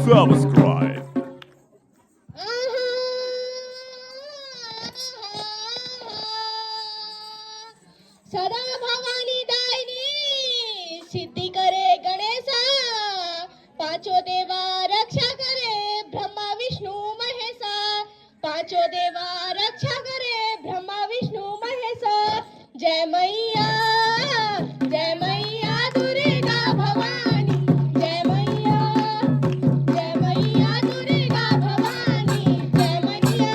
subscribe. सदा भवानी दायनी सिद्धी करे गणेशा, पाचो देवा रक्षा करे ब्रह्मा विष्णू महेशा, पाचो देवा रक्षा करे ब्रह्मा विष्णू महेशा। जय मैया दुर्गा भवानी, जय मैया दुर्गा भवानी, जय मैया।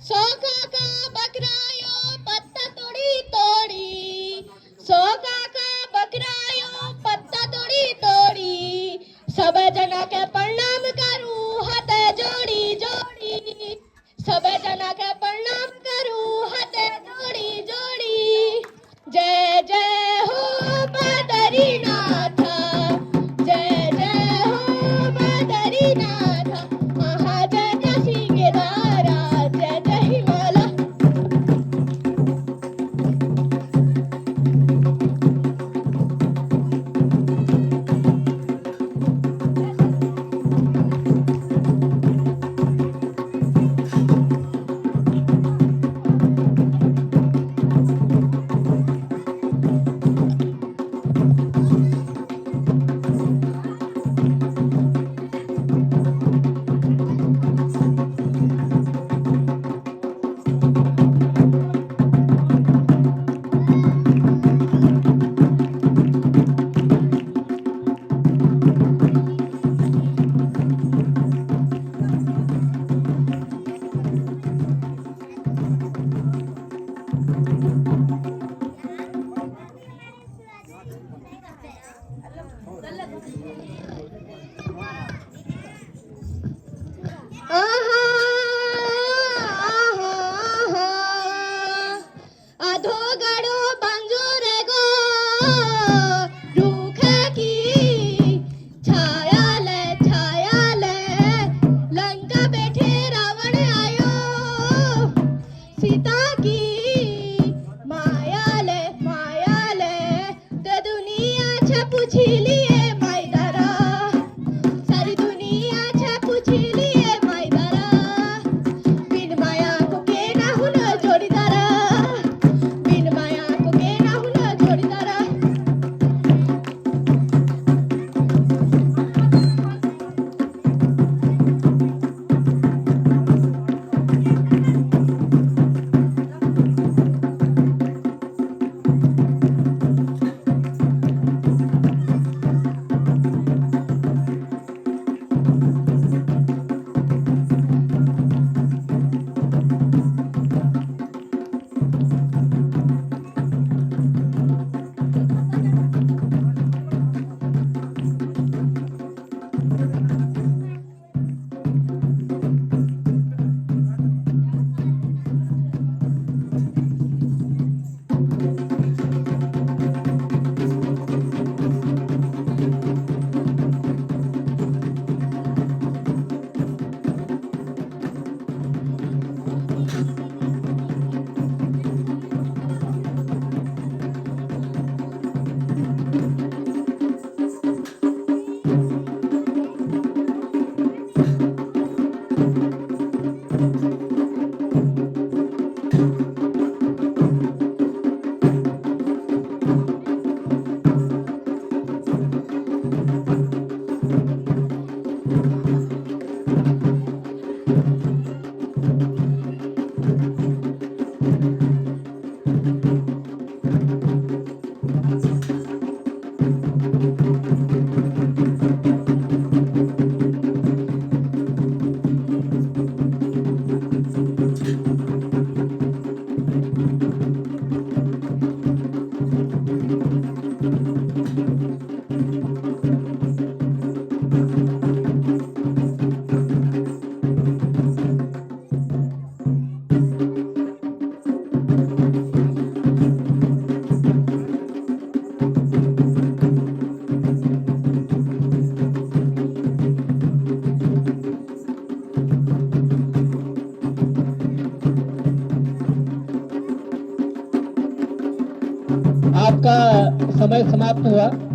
सोका का बकरायो पत्ता तोड़ी तोड़ी, सोका का बकरायो पत्ता तोड़ी तोड़ी, सब जना के प्रणाम करूं हाथ जोड़ी जोड़ी, सब जना के प्रणाम करूं हाथ जोड़ी जोड़ी। जय जय हो बद्रीनाथ, जय जय हो बद्रीनाथ, आहा जय जय सिंगदारा, जय जय हिमालय। अधो गड़ो बंजोर गो रूख की छाया ले लंका बैठे रावण आयो, सीता की माया ले तो दुनिया छ पूछी लिए मायदरा, सारी दुनिया छ पूछी लिए मायदरा, बिन माया को के ना हुन जोड़ीदारा, बिन माया को के ना हुन जोड़ीदारा। Thank you. आपका समय समाप्त हुआ।